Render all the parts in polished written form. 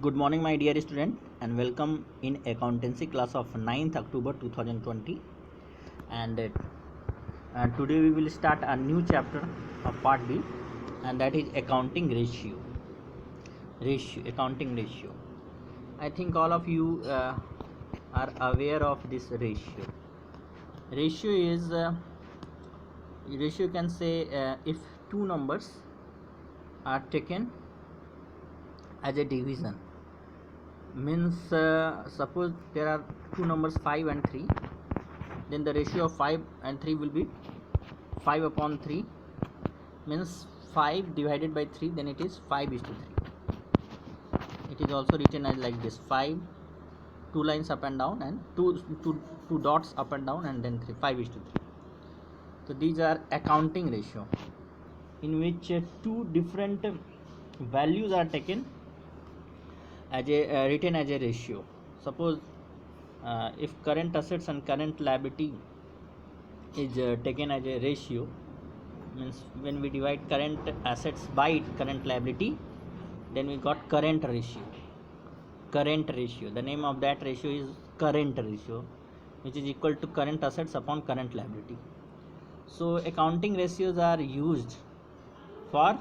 Good morning, my dear student, and welcome in accountancy class of 9th October 2020. And today we will start a new chapter of part B, and that is accounting ratio. Accounting ratio. I think all of you are aware of this ratio. Ratio can say if two numbers are taken as a division, means suppose there are two numbers 5 and 3, then the ratio of 5 and 3 will be 5 upon 3, means 5 divided by 3, then it is 5:3. It is also written as like this: 5, 2 lines up and down, and two dots up and down, and then 3, 5:3. So these are accounting ratio, in which two different values are taken as a written as a ratio. Suppose if current assets and current liability is taken as a ratio, means when we divide current assets by current liability, then we got current ratio. The name of that ratio is current ratio, which is equal to current assets upon current liability. So accounting ratios are used for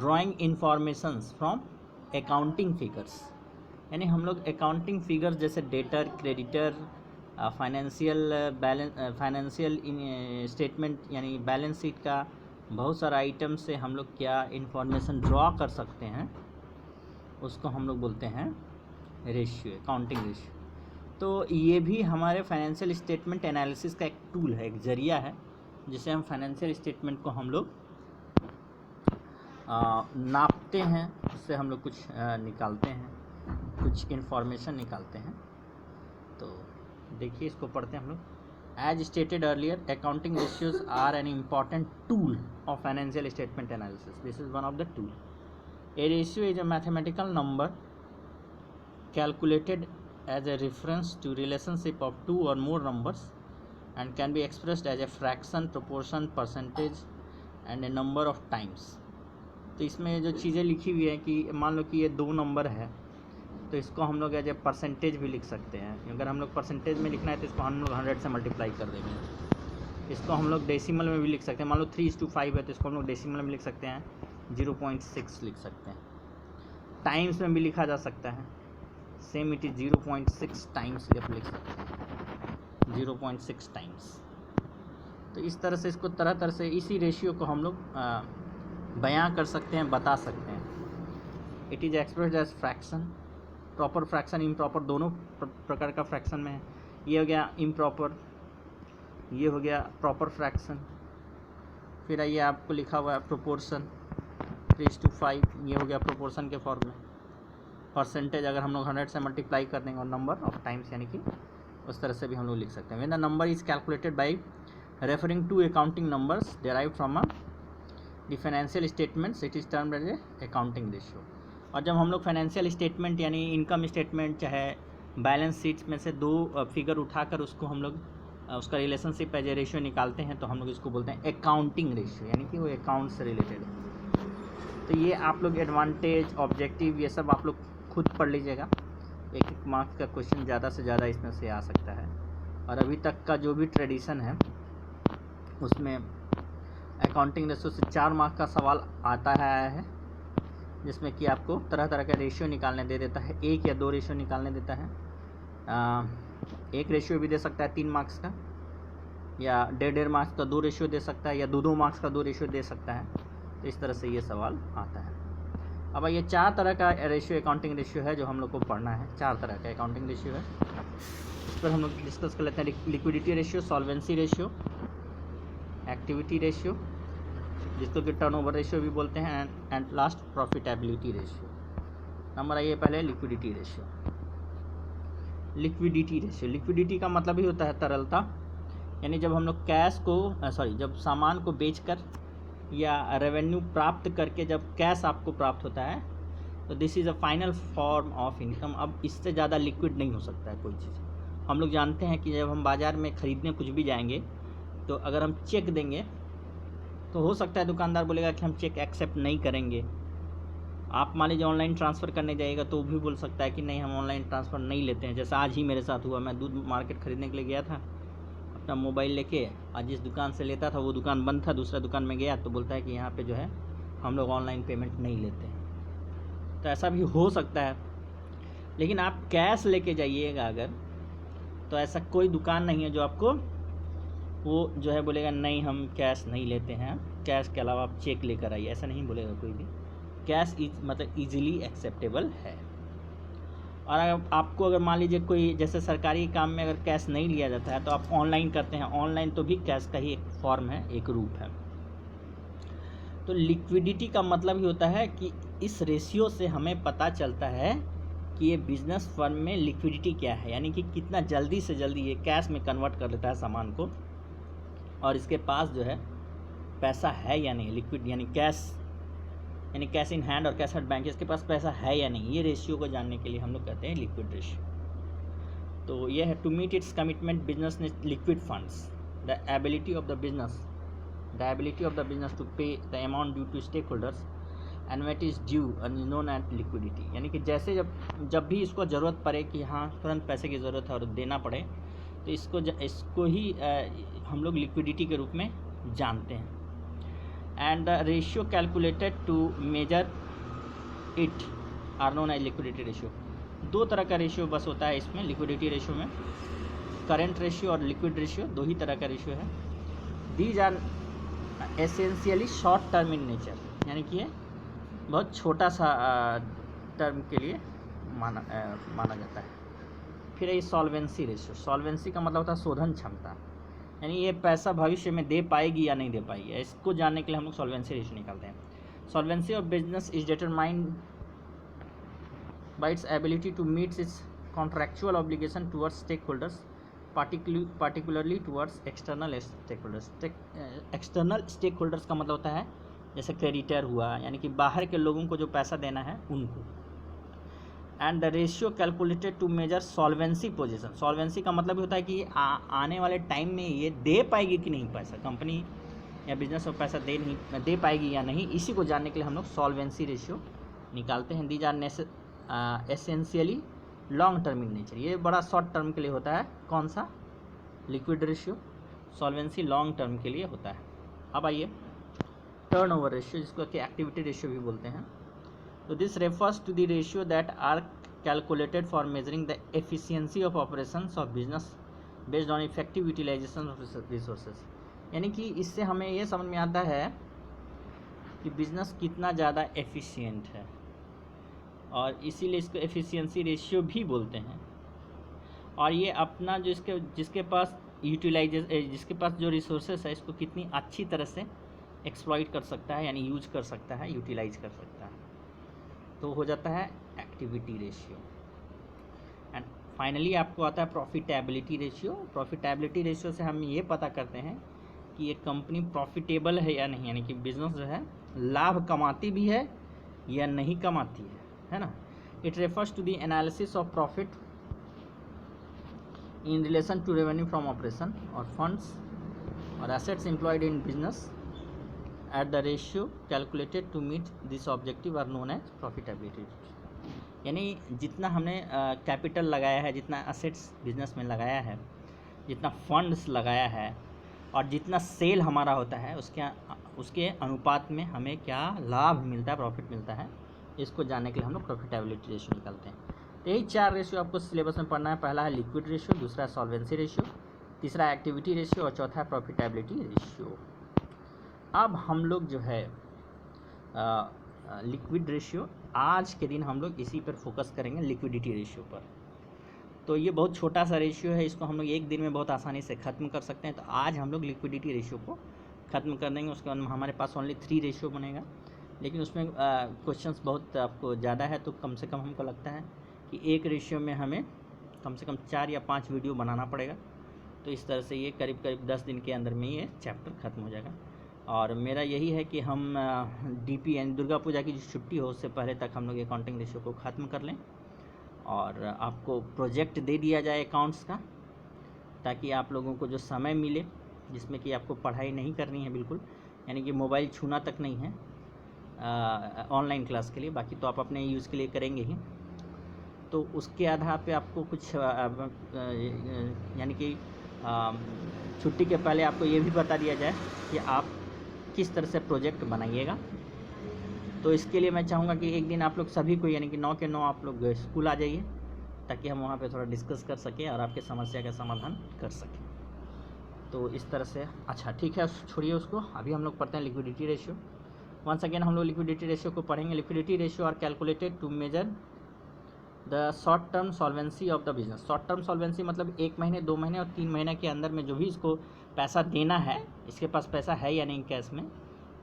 drawing informations from accounting figures. यानी हम लोग accounting figures जैसे debtor, creditor, financial statement यानी balance sheet का बहुत सारा item से हम लोग क्या इंफॉर्मेशन ड्रॉ कर सकते हैं, उसको हम लोग बोलते हैं रेशियो, अकाउंटिंग रेशियो. तो ये भी हमारे फाइनेंशियल स्टेटमेंट एनालिसिस का एक टूल है, एक जरिया है, जिसे हम फाइनेंशियल स्टेटमेंट को हम लोग नापते हैं, उससे हम लोग कुछ निकालते हैं, कुछ इन्फॉर्मेशन निकालते हैं. तो देखिए, इसको पढ़ते हैं हम लोग. As stated earlier, accounting ratios are an important tool of financial statement analysis. This is one of the tool. A ratio is a mathematical number calculated as a reference to relationship of two or more numbers and can be expressed as a fraction, proportion, percentage and a number of times. तो इसमें जो चीज़ें लिखी हुई है कि मान लो कि ये दो नंबर है, तो इसको हम लोग एज ए परसेंटेज भी लिख सकते हैं. अगर हम लोग परसेंटेज में लिखना है तो इसको हम लोग 100 से मल्टीप्लाई कर देंगे. इसको हम लोग डेसिमल में भी लिख सकते हैं. मान लो 3:5 है तो इसको हम लोग डेसिमल में लिख सकते हैं, 0.6 लिख सकते हैं. टाइम्स में भी लिखा जा सकता है, सेम इट इज़ 0.6 टाइम्स आप लिख सकते हैं, 0.6 टाइम्स. तो इस तरह से इसको तरह से इसी रेशियो को हम लोग बयां कर सकते हैं, बता सकते हैं. It is expressed as fraction, proper fraction, improper, दोनों प्रकार का फ्रैक्शन में है. ये हो गया इम्प्रॉपर, ये हो गया प्रॉपर फ्रैक्शन. फिर आइए आपको लिखा हुआ है प्रोपोर्शन, 3:5, ये हो गया प्रोपोर्शन के फॉर्म में. परसेंटेज अगर हम लोग 100 से मल्टीप्लाई कर देंगे, और नंबर ऑफ टाइम्स यानी कि उस तरह से भी हम लोग लिख सकते हैं. When the number is calculated by referring to accounting numbers derived from the financial statements, it is termed as a accounting ratio. और जब हम लोग फाइनेंशियल स्टेटमेंट यानी इनकम स्टेटमेंट चाहे बैलेंस शीट्स में से दो फिगर उठाकर उसको हम लोग उसका रिलेशनशिप एज ए रेशियो निकालते हैं, तो हम लोग इसको बोलते हैं अकाउंटिंग रेशियो, यानी कि वो अकाउंट से रिलेटेड है. तो ये आप लोग एडवांटेज, ऑब्जेक्टिव, ये सब आप लोग खुद पढ़ लीजिएगा. एक मार्क्स का क्वेश्चन ज़्यादा से ज़्यादा इसमें से आ सकता है. और अभी तक का जो भी ट्रेडिशन है उसमें अकाउंटिंग रेशियो से 4 मार्क्स का सवाल आता है, जिसमें कि आपको तरह तरह का रेशियो निकालने दे देता है. 1 या 2 रेशियो निकालने देता है. एक रेशियो भी दे सकता है 3 मार्क्स का, या 1.5 मार्क्स का 2 रेशियो दे सकता है, या 2 मार्क्स का 2 रेशियो दे सकता है. तो इस तरह से ये सवाल आता है. अब ये 4 तरह का रेशियो, अकाउंटिंग रेशियो है जो हम लोग को पढ़ना है. 4 तरह का अकाउंटिंग रेशियो है, इस पर हम लोग डिस्कस कर लेते हैं. Liquidity ratio, solvency ratio, activity ratio, जिसको कि टर्नओवर रेशियो भी बोलते हैं, and last profitability ratio. Number आइए पहले लिक्विडिटी रेशियो. लिक्विडिटी का मतलब ही होता है तरलता, यानी जब हम लोग कैश को जब सामान को बेचकर या रेवेन्यू प्राप्त करके जब कैश आपको प्राप्त होता है, तो this is a final form of income. अब इससे ज़्यादा लिक्विड नहीं हो सकता है कोई चीज़. हम लोग जानते हैं कि जब हम बाज़ार में ख़रीदने कुछ भी जाएंगे, तो अगर हम चेक देंगे तो हो सकता है दुकानदार बोलेगा कि हम चेक एक्सेप्ट नहीं करेंगे, आप मान लीजिए ऑनलाइन ट्रांसफ़र करने जाइएगा तो वो भी बोल सकता है कि नहीं हम ऑनलाइन ट्रांसफ़र नहीं लेते हैं। जैसा आज ही मेरे साथ हुआ, मैं दूध मार्केट ख़रीदने के लिए गया था अपना मोबाइल लेके, आज जिस दुकान से लेता था वो दुकान बंद था, दूसरा दुकान में गया तो बोलता है कि यहाँ पे जो है हम लोग ऑनलाइन पेमेंट नहीं लेते हैं। तो ऐसा भी हो सकता है, लेकिन आप कैश लेके जाइएगा अगर, तो ऐसा कोई दुकान नहीं है जो आपको वो जो है बोलेगा नहीं हम कैश नहीं लेते हैं, कैश के अलावा आप चेक लेकर आइए, ऐसा नहीं बोलेगा कोई भी। कैश मतलब ईजिली एक्सेप्टेबल है। और अगर आपको अगर मान लीजिए कोई जैसे सरकारी काम में अगर कैश नहीं लिया जाता है तो आप ऑनलाइन करते हैं, ऑनलाइन तो भी कैश का ही एक फॉर्म है, एक रूप है। तो लिक्विडिटी का मतलब ही होता है कि इस रेशियो से हमें पता चलता है कि ये बिजनेस फर्म में लिक्विडिटी क्या है, यानी कि कितना जल्दी से जल्दी ये कैश में कन्वर्ट कर लेता है सामान को, और इसके पास जो है पैसा है या नहीं, लिक्विड यानी कैश इन हैंड और कैश एट बैंक, इसके पास पैसा है या नहीं, ये रेशियो को जानने के लिए हम लोग कहते हैं लिक्विड रेशियो। तो ये है to meet its commitment business ने liquid funds, the ability of the business to pay the amount due to stakeholders and what is due and known at liquidity, यानी कि जैसे जब भी इसको ज़रूरत पड़े कि हाँ तुरंत पैसे की ज़रूरत है और देना पड़े, तो इसको ही हम लोग लिक्विडिटी के रूप में जानते हैं। And the ratio calculated to measure it are known as liquidity ratio. दो तरह का रेशियो बस होता है इसमें, लिक्विडिटी रेशियो में करंट रेशियो और लिक्विड रेशियो, दो ही तरह का रेशियो है। These are essentially short term in nature, यानी कि ये बहुत छोटा सा टर्म के लिए माना जाता है। फिर ये सॉल्वेंसी रेशियो, सॉल्वेंसी का मतलब होता है शोधन क्षमता, यानी ये पैसा भविष्य में दे पाएगी या नहीं दे पाएगी, इसको जानने के लिए हम लोग सॉल्वेंसी रेशियो निकालते हैं। Solvency of business is determined by its ability to meet its contractual obligation towards stakeholders, particularly towards external stakeholders. External stakeholders का मतलब होता है जैसे क्रेडिटर हुआ, यानी कि बाहर के लोगों को जो पैसा देना है उनको। And the ratio calculated to measure solvency position, solvency का मतलब होता है कि आने वाले टाइम में ये दे पाएगी कि नहीं पैसा, कंपनी या बिजनेस में पैसा दे पाएगी या नहीं, इसी को जानने के लिए हम लोग सॉल्वेंसी रेशियो निकालते हैं। These are essentially long term in nature, ये बड़ा शॉर्ट टर्म के लिए होता है, कौन सा, liquid ratio. Solvency long term के लिए होता है। अब आइए टर्नओवर रेशियो, जिसको कि एक्टिविटी रेशियो भी बोलते हैं। तो this refers to the ratio that are calculated for measuring the efficiency of operations of business based on effective utilization of resources, यानी कि इससे हमें ये समझ में आता है कि बिजनेस कितना ज़्यादा एफिशिएंट है, और इसीलिए इसको एफिशिएंसी रेशियो भी बोलते हैं। और ये अपना जो जिसके पास जिसके पास जो रिसोर्सेज है इसको कितनी अच्छी तरह से एक्सप्लॉइट कर सकता है, यानी यूज कर सकता है, यूटिलाइज कर सकता है, तो हो जाता है एक्टिविटी रेशियो। एंड फाइनली आपको आता है प्रॉफिटेबिलिटी रेशियो। प्रॉफिटेबिलिटी रेशियो से हम ये पता करते हैं कि ये कंपनी प्रॉफिटेबल है या नहीं, यानी कि बिजनेस जो है लाभ कमाती भी है या नहीं कमाती है ना। It refers to the analysis of profit in relation to revenue from operation और फंड्स और assets employed in business at the ratio calculated to meet this objective are known as profitability. यानी जितना हमने कैपिटल लगाया है, जितना assets business में लगाया है, जितना फंड्स लगाया है और जितना सेल हमारा होता है उसके अनुपात में हमें क्या लाभ मिलता है, प्रॉफिट मिलता है, इसको जानने के लिए हम लोग प्रॉफिटेबिलिटी रेशियो निकालते हैं। तो यही 4 रेशियो आपको सिलेबस में पढ़ना है। पहला है लिक्विड रेशियो, दूसरा है सॉल्वेंसी रेशियो, तीसरा एक्टिविटी रेशियो और चौथा है प्रॉफिटेबिलिटी रेशियो। अब हम लोग जो है लिक्विड रेशियो, आज के दिन हम लोग इसी पर फोकस करेंगे, लिक्विडिटी रेशियो पर। तो ये बहुत छोटा सा रेशियो है, इसको हम लोग एक दिन में बहुत आसानी से ख़त्म कर सकते हैं। तो आज हम लोग लिक्विडिटी रेशियो को ख़त्म कर देंगे, उसके बाद हमारे पास ओनली 3 रेशियो बनेगा, लेकिन उसमें क्वेश्चंस बहुत आपको ज़्यादा है, तो कम से कम हमको लगता है कि एक रेशियो में हमें कम से कम 4 या 5 वीडियो बनाना पड़ेगा। तो इस तरह से ये करीब 10 दिन के अंदर में ये चैप्टर ख़त्म हो जाएगा। और मेरा यही है कि हम DP यानी दुर्गा पूजा की जो छुट्टी हो उससे पहले तक हम लोग अकाउंटिंग रेशियो को ख़त्म कर लें, और आपको प्रोजेक्ट दे दिया जाए अकाउंट्स का, ताकि आप लोगों को जो समय मिले जिसमें कि आपको पढ़ाई नहीं करनी है बिल्कुल, यानी कि मोबाइल छूना तक नहीं है, ऑनलाइन क्लास के लिए, बाकी तो आप अपने यूज़ के लिए करेंगे ही। तो उसके आधार पे आपको कुछ यानी कि छुट्टी के पहले आपको ये भी बता दिया जाए कि आप किस तरह से प्रोजेक्ट बनाइएगा। तो इसके लिए मैं चाहूँगा कि एक दिन आप लोग सभी को यानी कि 9 के 9 आप लोग स्कूल आ जाइए, ताकि हम वहाँ पे थोड़ा डिस्कस कर सकें और आपके समस्या का समाधान कर सकें। तो इस तरह से अच्छा ठीक है, छोड़िए उसको। अभी हम लोग पढ़ते हैं लिक्विडिटी रेशियो। वंस अगेन हम लोग लिक्विडिटी रेशियो को पढ़ेंगे। Liquidity ratio are calculated to measure the short term solvency of the business. Short term solvency मतलब 1 महीने, 2 महीने और 3 महीने के अंदर में जो भी इसको पैसा देना है, इसके पास पैसा है या नहीं कैश में,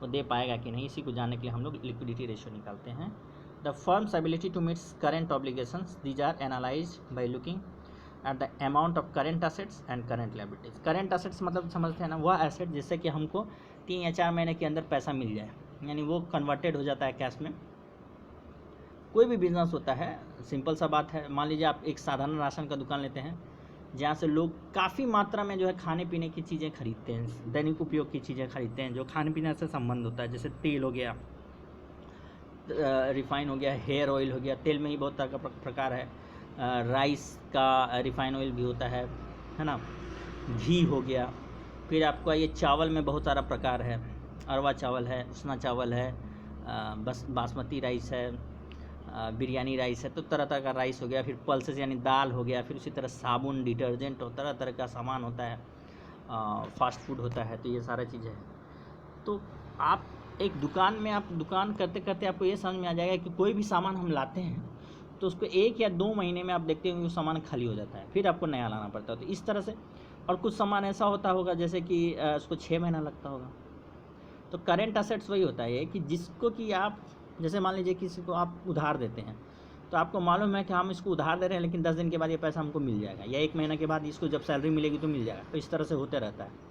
वो दे पाएगा कि नहीं, इसी को जानने के लिए हम लोग लिक्विडिटी रेशियो निकालते हैं। The firm's ability to meet current obligations, these are analysed by looking at the amount of current assets and current liabilities. Current assets मतलब समझते हैं ना, वह एसेट जिससे कि हमको 3 या 4 महीने के अंदर पैसा मिल जाए, यानी वो कन्वर्टेड हो जाता है कैश में। कोई भी बिजनेस होता है, सिंपल सा बात है, मान लीजिए आप एक साधारण राशन का दुकान लेते हैं, जहाँ से लोग काफ़ी मात्रा में जो है खाने पीने की चीज़ें खरीदते हैं, दैनिक उपयोग की चीज़ें खरीदते हैं, जो खाने पीने से संबंध होता है, जैसे तेल हो गया, रिफाइन हो गया, हेयर ऑयल हो गया, तेल में ही बहुत तरह का प्रकार है, राइस का रिफाइन ऑयल भी होता है ना, घी हो गया, फिर आपको ये चावल में बहुत सारा प्रकार है, अरवा चावल है, उसना चावल है, बस बासमती राइस है, बिरयानी राइस है, तो तरह तरह का राइस हो गया, फिर पल्सेस यानी दाल हो गया, फिर उसी तरह साबुन, डिटर्जेंट और तरह तरह का सामान होता है, फास्ट फूड होता है, तो ये सारा चीज़ें हैं। तो आप एक दुकान में आप दुकान करते करते आपको ये समझ में आ जाएगा कि कोई भी सामान हम लाते हैं तो उसको 1 या 2 महीने में आप देखते होंगे वो सामान खाली हो जाता है, फिर आपको नया लाना पड़ता है। तो इस तरह से, और कुछ सामान ऐसा होता होगा जैसे कि उसको 6 महीना लगता होगा। तो करेंट असेट्स वही होता है कि जिसको कि आप, जैसे मान लीजिए किसी को आप उधार देते हैं, तो आपको मालूम है कि हम इसको उधार दे रहे हैं, लेकिन 10 दिन के बाद ये पैसा हमको मिल जाएगा, या 1 महीने के बाद इसको जब सैलरी मिलेगी तो मिल जाएगा। तो इस तरह से होते रहता है।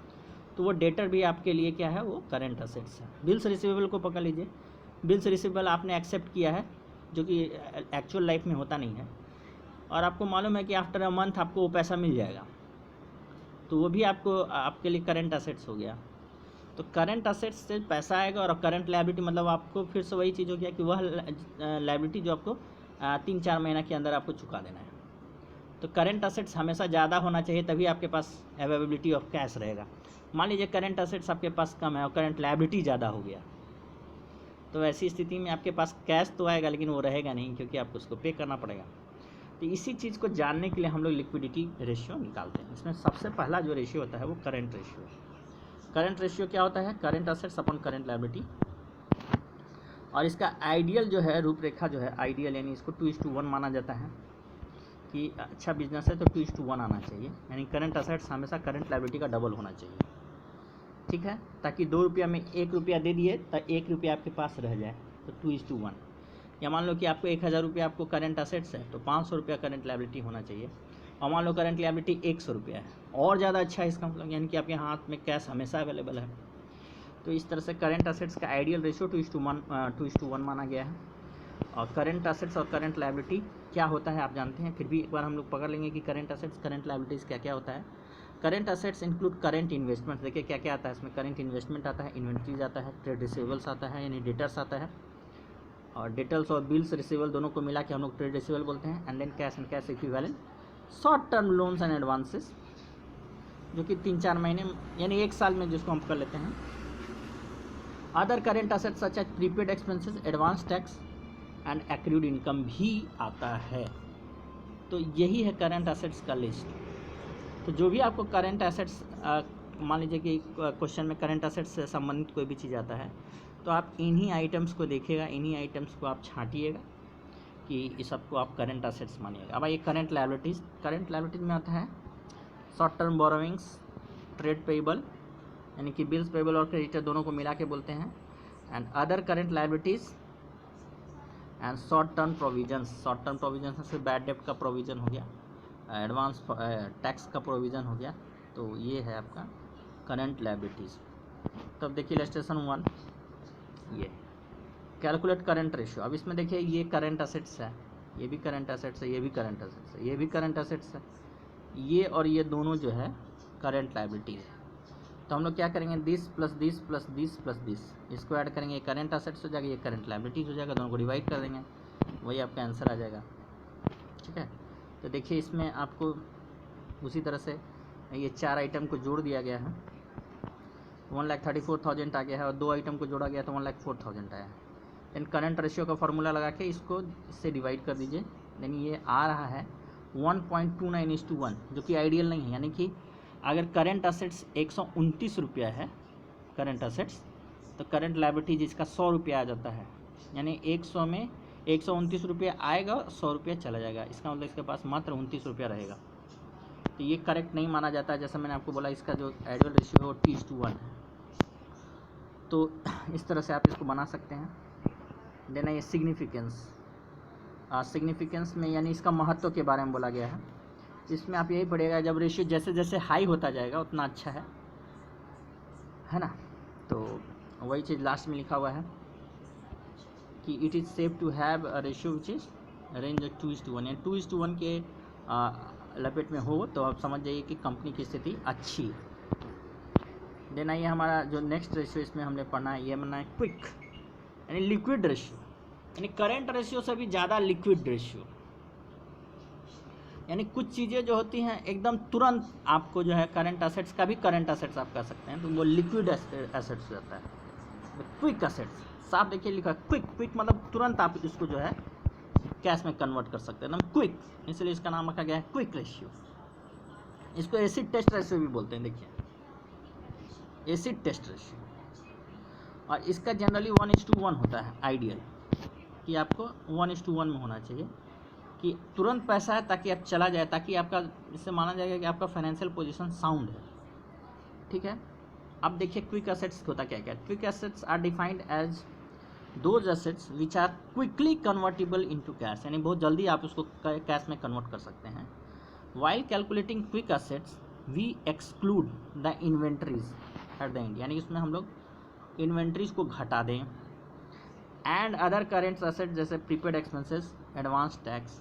तो वो डेटर भी आपके लिए क्या है, वो करेंट असेट्स है। बिल्स रिसीवेबल को पकड़ लीजिए। बिल्स रिसीवेबल आपने एक्सेप्ट किया है, जो कि एक्चुअल लाइफ में होता नहीं है, और आपको मालूम है कि आफ्टर अ मंथ आपको वो पैसा मिल जाएगा, तो वो भी आपके लिए करेंट असेट्स हो गया। तो करंट असेट्स से पैसा आएगा, और करंट लायबिलिटी मतलब आपको फिर से वही चीज़ हो गया कि वह लायबिलिटी जो आपको 3-4 महीना के अंदर आपको चुका देना है। तो करंट असेट्स हमेशा ज़्यादा होना चाहिए, तभी आपके पास अवेलेबिलिटी ऑफ कैश रहेगा। मान लीजिए करंट असेट्स आपके पास कम है और करंट लायबिलिटी ज़्यादा हो गया, तो ऐसी स्थिति में आपके पास कैश तो आएगा लेकिन वो रहेगा नहीं, क्योंकि आपको उसको पे करना पड़ेगा। तो इसी चीज़ को जानने के लिए हम लोग लिक्विडिटी रेशियो निकालते हैं। इसमें सबसे पहला जो रेशियो होता है वो करंट रेशियो है। करंट रेशियो क्या होता है, current assets upon current liability, और इसका आइडियल जो है रूपरेखा जो है, आइडियल यानी इसको 2:1 माना जाता है कि अच्छा बिजनेस है तो 2:1 आना चाहिए, यानी करंट असेट्स हमेशा करंट लायबिलिटी का डबल होना चाहिए, ठीक है, ताकि 2 रुपया में 1 रुपया दे दिए तो 1 रुपया आपके पास रह जाए, तो 2:1। या मान लो कि आपको 1000 रुपया आपको करंट असेट्स है, तो 500 रुपया करंट लायबिलिटी होना चाहिए, और मान लो करंट लायबिलिटी 100 रुपया है, और ज़्यादा अच्छा है इसका मतलब, यानी कि आपके हाथ में कैश हमेशा अवेलेबल है। तो इस तरह से करंट असेट्स का आइडियल रेशियो 2:1 माना गया है। और करंट असेट्स और करंट लायबिलिटी क्या होता है आप जानते हैं, फिर भी एक बार हम लोग पकड़ लेंगे कि करंट असेट्स करंट लायबिलिटीज़ क्या क्या होता है। Current assets include current investment. देखिए क्या क्या आता है इसमें, करंट इन्वेस्टमेंट आता है, इन्वेंट्रीज आता है, ट्रेड रिसीवेबल्स आता है यानी डेटर्स आता है, और डेटर्स और बिल्स रिसीवेबल दोनों को मिला के हम लोग ट्रेड रिसीवेबल बोलते हैं। And then cash and cash equivalent, short term loans and advances, जो कि 3-4 महीने यानी 1 साल में जिसको हम कर लेते हैं। Other current assets such as prepaid expenses, advance tax and accrued income भी आता है। तो यही है करंट असेट्स का लिस्ट। तो जो भी आपको करंट असेट्स, मान लीजिए कि क्वेश्चन में करंट असेट्स से संबंधित कोई भी चीज़ आता है, तो आप इन्हीं आइटम्स को देखिएगा, इन्हीं आइटम्स को आप छांटिएगा कि इस सबको आप करंट असेट्स मानिएगा। अब ये करंट लायबिलिटीज़, करंट लायबिलिटीज़ में आता है short term borrowings, trade payable यानी कि बिल्स पेबल और क्रेडिटर दोनों को मिला के बोलते हैं, and other current liabilities and short term provisions. Short term provision से बैड डेप्ट का प्रोविज़न हो गया, एडवांस टैक्स का प्रोविज़न हो गया, तो ये है आपका करंट लायबिलिटीज़। तब देखिए इलस्ट्रेशन 1, ये कैलकुलेट करंट रेशियो। अब इसमें देखिए ये करंट असेट्स है, ये भी करंट असेट्स है, ये भी करंट असेट्स है, ये भी करंट असेट्स है, ये और ये दोनों जो है करंट लायबिलिटीज़ है। तो हम लोग क्या करेंगे, this plus this plus this plus this, इसको ऐड करेंगे, ये करेंट असेट्स हो जाएगा, ये करेंट लायबिलिटीज़ हो जाएगा, दोनों को डिवाइड कर देंगे, वही आपका आंसर आ जाएगा। ठीक है, तो देखिए इसमें आपको उसी तरह से ये 4 आइटम को जोड़ दिया गया है, 1,34,000 आ गया है, और 2 आइटम को जोड़ा गया तो 1,04,000 आया है। देन करंट रेशियो का फार्मूला लगा के इसको इससे डिवाइड कर दीजिए, देन ये आ रहा है 1.29:1, जो कि आइडियल नहीं है। यानी कि अगर करंट असेट्स 129 रुपया है करंट असेट्स, तो करंट लायबिलिटीज इसका 100 रुपया आ जाता है। यानी 100 में 129 रुपया आएगा, 100 रुपया चला जाएगा, इसका मतलब इसके पास मात्र 29 रुपया रहेगा। तो ये करेक्ट नहीं माना जाता है। जैसा मैंने आपको बोला, इसका जो आइडियल रेशियो है वो 2:1 है। तो इस तरह से आप इसको बना सकते हैं। देना ये सिग्निफिकेंस, सिग्निफिकेंस में यानी इसका महत्व के बारे में बोला गया है। इसमें आप यही पढ़िएगा, जब रेशियो जैसे जैसे हाई होता जाएगा उतना अच्छा है ना। तो वही चीज़ लास्ट में लिखा हुआ है कि it is safe to have a ratio which is range 2:1, यानी 2:1 के लपेट में हो तो आप समझ जाइए कि कंपनी की स्थिति अच्छी है। देन आइए हमारा जो नेक्स्ट रेशियो इसमें हमने पढ़ना है, ये बनना है क्विक, यानी लिक्विड रेशियो, यानी करंट रेशियो से भी ज़्यादा लिक्विड रेशियो। यानी कुछ चीज़ें जो होती हैं एकदम तुरंत आपको जो है, करंट असेट्स का भी करंट असेट्स आप कह सकते हैं, तो वो लिक्विड एसेट्स रहता है। क्विक असेट्स साफ देखिए लिखा है क्विक, क्विक मतलब तुरंत आप इसको जो है कैश में कन्वर्ट कर सकते हैं एकदम क्विक, इसलिए इसका नाम रखा गया है क्विक रेशियो। इसको एसिड टेस्ट रेशियो भी बोलते हैं। देखिए एसिड टेस्ट रेशियो, और इसका जनरली 1:1 होता है आइडियल, कि आपको 1:1 में होना चाहिए, कि तुरंत पैसा है ताकि आप चला जाए, ताकि आपका इससे माना जाएगा कि आपका फाइनेंशियल पोजीशन साउंड है। ठीक है, अब देखिए क्विक एसेट्स होता क्या क्या। Quick assets are defined as those assets which are quickly convertible into cash, यानी बहुत जल्दी आप उसको कैश में कन्वर्ट कर सकते हैं। While calculating quick assets we exclude the inventories at the end, यानी इसमें हम लोग इन्वेंट्रीज को घटा दें, एंड अदर करेंट एसेट जैसे प्रीपेड एक्सपेंसेस, एडवांस टैक्स,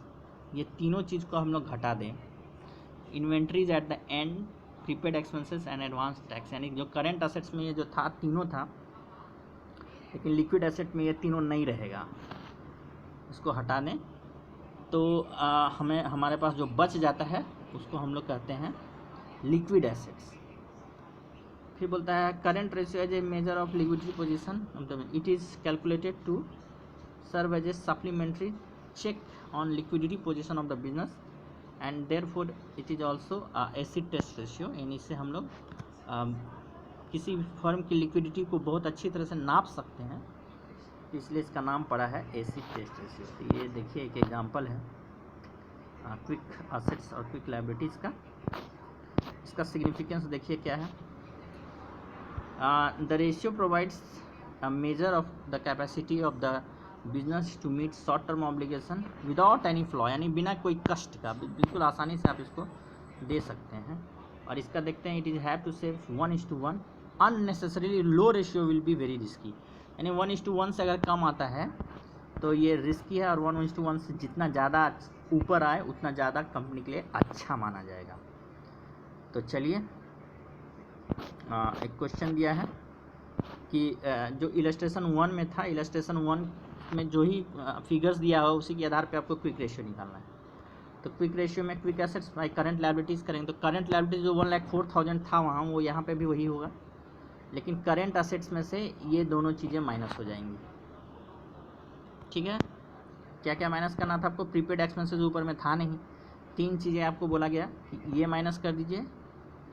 ये तीनों चीज़ को हम लोग घटा दें। Inventories at the end, prepaid expenses and advance tax, यानी जो करेंट एसेट्स में ये जो था तीनों था, लेकिन लिक्विड एसेट में ये तीनों नहीं रहेगा, इसको हटा दें। तो हमें हमारे पास जो बच जाता है उसको हम लोग कहते हैं लिक्विड एसेट्स। फिर बोलता है current ratio as a measure of liquidity position, it is calculated to serve as a supplementary check on liquidity position of the business, and therefore it is also acid test ratio, यानी इससे हम लोग किसी firm की liquidity को बहुत अच्छी तरह से नाप सकते हैं, इसलिए इसका नाम पड़ा है एसिड टेस्ट रेशियो। तो ये देखिए एक एग्जांपल है क्विक असेट्स और क्विक लायबिलिटीज़ का। इसका सिग्निफिकेंस देखिए क्या है। The ratio provides a measure of the capacity of the business to meet short term obligation without any flaw, यानी बिना कोई कष्ट का बिल्कुल आसानी से आप इसको दे सकते हैं। और इसका देखते हैं, it is have to save 1:1, unnecessarily low ratio will be very risky, यानी 1:1 से अगर कम आता है तो ये रिस्की है, और 1:1 से जितना ज़्यादा ऊपर आए उतना ज़्यादा कंपनी के लिए अच्छा माना जाएगा। तो चलिए एक क्वेश्चन दिया है कि जो इलस्ट्रेशन 1 में था, इलस्ट्रेशन 1 में जो ही फिगर्स दिया हो उसी के आधार पे आपको क्विक रेशियो निकालना है। तो क्विक रेशियो में quick assets by current liabilities करेंगे, तो करंट लायबिलिटीज जो 1,04,000 था वहाँ, वो यहाँ पे भी वही होगा, लेकिन करंट एसेट्स में से ये दोनों चीज़ें माइनस हो जाएंगी। ठीक है, क्या क्या माइनस करना था आपको, प्रीपेड एक्सपेंसेस ऊपर में था नहीं, 3 चीज़ें आपको बोला गया, ये माइनस कर दीजिए,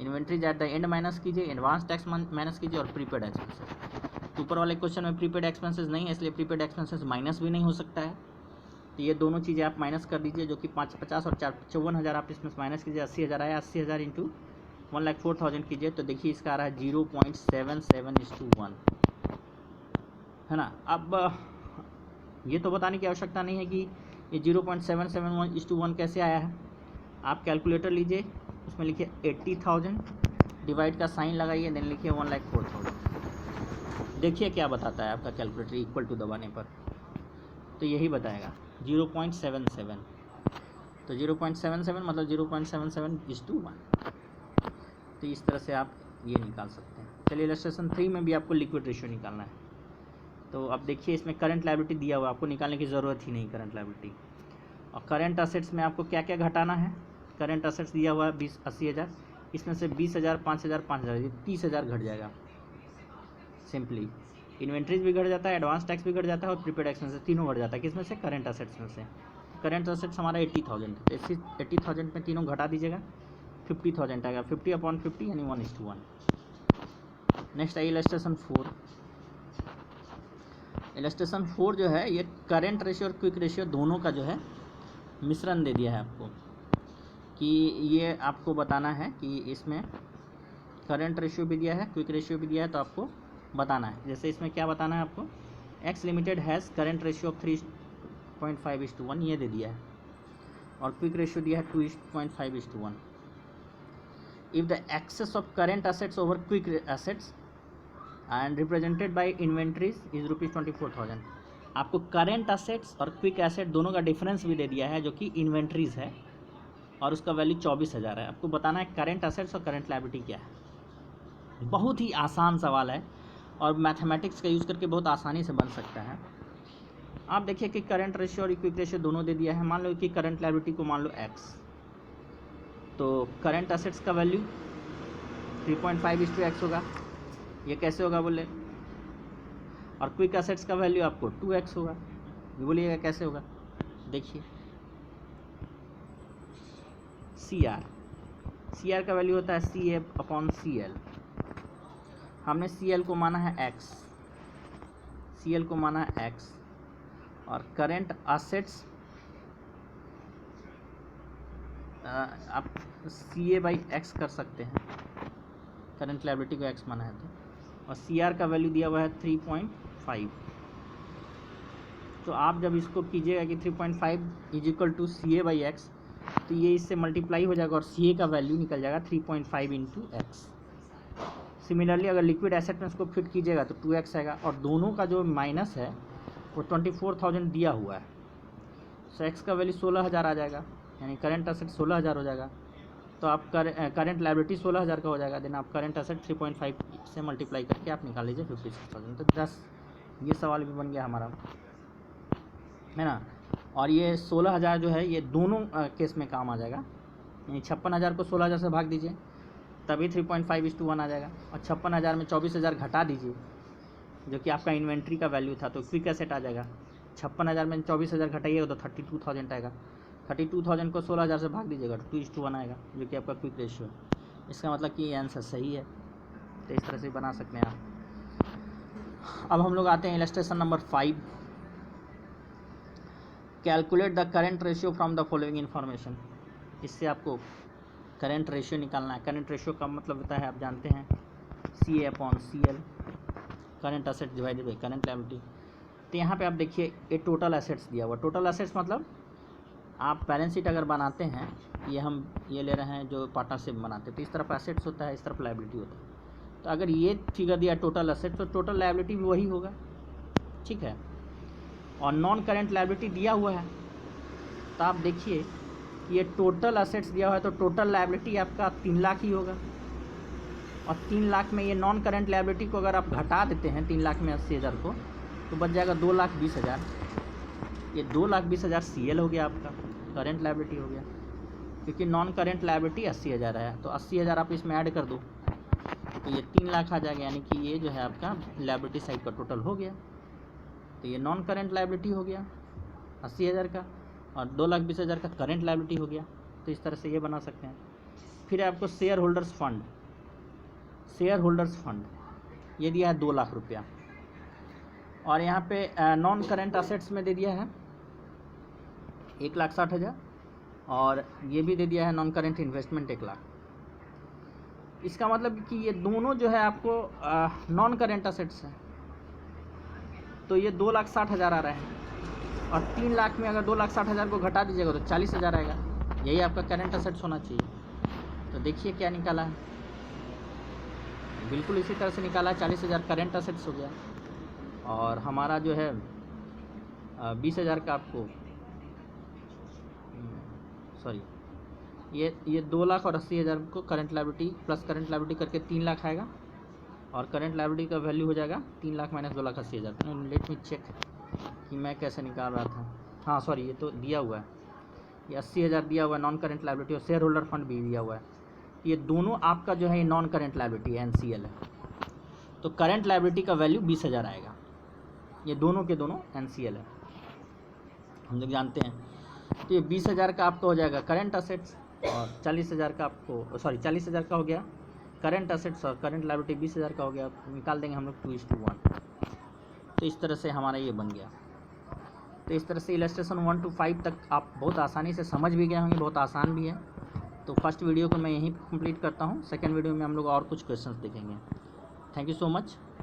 inventories at the and minus कीजिए, एडवांस टैक्स माइनस कीजिए, और प्रीपेड एक्सपेंसेस। ऊपर वाले क्वेश्चन में प्रीपेड एक्सपेंसेस नहीं है, इसलिए प्रीपेड एक्सपेंसेस माइनस भी नहीं हो सकता है। तो ये दोनों चीज़ें आप माइनस कर दीजिए, जो कि 50 और 54,000 आप इसमें माइनस कीजिए, 80,000 आया, 80,000 इंटू 1,04,000 कीजिए, तो देखिए इसका आ रहा है 0.77:1, है ना। अब ये तो बताने की आवश्यकता नहीं है कि ये 0.77:1 कैसे आया है। आप कैलकुलेटर लीजिए, उसमें लिखिए 80,000, डिवाइड का साइन लगाइए, देन लिखिए 1,04,000, देखिए क्या बताता है आपका कैलकुलेटर इक्वल टू दबाने पर, तो यही बताएगा 0.77। तो 0.77 मतलब 0.77:1, तो इस तरह से आप ये निकाल सकते हैं। चलिए इलस्ट्रेशन 3 में भी आपको लिक्विड रेशियो निकालना है। तो अब देखिए इसमें करंट लायबिलिटी दिया हुआ, आपको निकालने की ज़रूरत ही नहीं करंट लायबिलिटी। और करंट असेट्स में आपको क्या क्या घटाना है, करंट असेट्स दिया हुआ है 80,000, इसमें से 20,000, 5,000, 5,000, ये 30,000 घट जाएगा सिंपली। इन्वेंट्रीज भी घट जाता है, एडवांस टैक्स भी घट जाता है और प्रीपेड एक्सपेंसेस तीनों घट जाता है। किसमें से, करंट असेट्स में से। करंट असेट्स हमारा 80,000 है, 80,000 में तीनों घटा दीजिएगा, 50,000 आएगा। 50/50 यानी 1:1। नेक्स्ट है इलस्ट्रेशन 4। इलस्ट्रेशन 4 जो है ये करंट रेशियो और क्विक रेशियो दोनों का जो है मिश्रण दे दिया है आपको, कि ये आपको बताना है कि इसमें करंट रेशियो भी दिया है, क्विक रेशियो भी दिया है, तो आपको बताना है। जैसे इसमें क्या बताना है आपको, x limited has current ratio of 3.5:1 ये दे दिया है, और क्विक रेशियो दिया है 2.5:1। If the excess of current assets over quick assets and represented by inventories is ₹24,000। आपको करंट असेट्स और क्विक एसेट दोनों का डिफरेंस भी दे दिया है, जो कि इन्वेंट्रीज है, और उसका वैल्यू 24,000 है। आपको बताना है करंट असेट्स और करंट लायबिलिटी क्या है। बहुत ही आसान सवाल है और मैथमेटिक्स का यूज़ करके बहुत आसानी से बन सकता है। आप देखिए कि करंट रेशियो और क्विक रेशियो दोनों दे दिया है। मान लो कि करंट लायबिलिटी को मान लो x, तो करंट असेट्स का वैल्यू 3.5:x होगा। ये कैसे होगा बोले, और क्विक असेट्स का वैल्यू आपको 2x होगा। ये बोलिएगा कैसे होगा, देखिए CR का वैल्यू होता है CA/CL। हमने CL को माना है x, CL को माना है x, और करंट असेट्स आप CA/x कर सकते हैं, करंट लायबिलिटी को x माना है तो, और CR का वैल्यू दिया हुआ है 3.5। तो आप जब इसको कीजिएगा कि 3.5 = CA/x, तो ये इससे मल्टीप्लाई हो जाएगा और CA का वैल्यू निकल जाएगा 3.5 × x। सिमिलरली अगर लिक्विड एसेट में इसको फिट कीजिएगा तो 2x आएगा, और दोनों का जो माइनस है वो 24,000 दिया हुआ है, सो x का वैल्यू 16,000 आ जाएगा, यानी करंट असेट 16,000 हो जाएगा। तो आप करंट लायबिलिटी 16,000 का हो जाएगा। देन आप करंट असेट 3.5 से मल्टीप्लाई करके आप निकाल लीजिए 56,000। तो 10 ये सवाल भी बन गया हमारा, है ना। और ये 16,000 जो है ये दोनों केस में काम आ जाएगा, यानी 56,000 को 16,000 से भाग दीजिए तभी 3.5:1 आ जाएगा, और 56,000 में 24,000 घटा दीजिए जो कि आपका इन्वेंट्री का वैल्यू था, तो क्विक एसेट आ जाएगा। 56,000 में 24,000 घटाइएगा तो 32,000 आएगा। 32,000 को 16,000 से भाग दीजिएगा तो 2:1 आएगा, जो कि आपका क्विक रेशियो है। इसका मतलब कि ये आंसर सही है, तो इस तरह से बना सकते हैं आप। अब हम लोग आते हैं illustration number 5। Calculate the current ratio from the following information. इससे आपको करंट रेशियो निकालना है। करंट रेशियो का मतलब होता है, आप जानते हैं, CA/CL, current asset divided by current liability. तो यहाँ पे आप देखिए ये टोटल एसेट्स दिया हुआ। टोटल एसेट्स मतलब आप बैलेंस शीट अगर बनाते हैं, ये ले रहे हैं जो पार्टनरशिप बनाते हैं, तो इस तरफ एसेट्स होता है, इस तरफ लायबिलिटी होता है। तो अगर ये फिगर दिया टोटल एसेट्स, तो टोटल लायबिलिटी भी वही होगा, ठीक है। और नॉन करंट लायबिलिटी दिया हुआ है, तो आप देखिए ये टोटल एसेट्स दिया हुआ है, तो टोटल लायबिलिटी आपका 3 लाख ही होगा, और 3 लाख में ये नॉन करंट लायबिलिटी को अगर आप घटा देते हैं 3 लाख में 80,000 को, तो बच जाएगा 2,20,000। ये 2,20,000 CL हो गया, आपका करंट लायबिलिटी हो गया, क्योंकि नॉन करंट लायबिलिटी 80,000 है, तो 80,000 आप इसमें ऐड कर दो तो ये 3 लाख आ जाएगा, यानी कि ये जो है आपका लायबिलिटी साइड का टोटल हो गया। तो ये नॉन करंट लायबिलिटी हो गया 80,000 का, और 2,20,000 का करंट लायबिलिटी हो गया। तो इस तरह से ये बना सकते हैं। फिर आपको शेयर होल्डर्स फंड ये दिया है 2 लाख रुपया, और यहाँ पे नॉन करंट असेट्स में दे दिया है 1,60,000, और ये भी दे दिया है नॉन करंट इन्वेस्टमेंट 1 लाख। इसका मतलब कि ये दोनों जो है आपको नॉन करंट असेट्स हैं, तो ये 2,60,000 आ रहा है, और 3 लाख में अगर 2,60,000 को घटा दीजिएगा तो 40,000 आएगा। यही आपका करंट असेट्स होना चाहिए। तो देखिए क्या निकाला है, बिल्कुल इसी तरह से निकाला है। 40,000 करंट असेट्स हो गया, और हमारा जो है 20,000 का आपको सॉरी ये 2 लाख और 80,000 को current liability plus current liability करके 3 लाख आएगा, और करंट लायबिलिटी का वैल्यू हो जाएगा 3 lakh minus 2,80,000। Let me check कि मैं कैसे निकाल रहा था। हाँ सॉरी, ये तो दिया हुआ है, ये 80,000 दिया हुआ है नॉन करंट लायबिलिटी, और शेयर होल्डर फंड भी दिया हुआ है। ये दोनों आपका जो है ये नॉन करंट लायबिलिटी NCL है, तो करंट लायबिलिटी का वैल्यू 20,000 आएगा। ये दोनों के दोनों NCL है, हम लोग जानते हैं। तो ये 20,000 का आपका हो जाएगा करंट असेट्स, और 40,000 का आपको 40,000 का हो गया करंट असेट्स, और करंट लायबिलिटी 20,000 का हो गया। निकाल देंगे हम लोग 2:1। तो इस तरह से हमारा ये बन गया। तो इस तरह से इलस्ट्रेशन 1 to 5 तक आप बहुत आसानी से समझ भी गए होंगे, बहुत आसान भी है। तो फर्स्ट वीडियो को मैं यहीं कंप्लीट करता हूँ, सेकंड वीडियो में हम लोग और कुछ क्वेश्चंस देखेंगे। Thank you so much.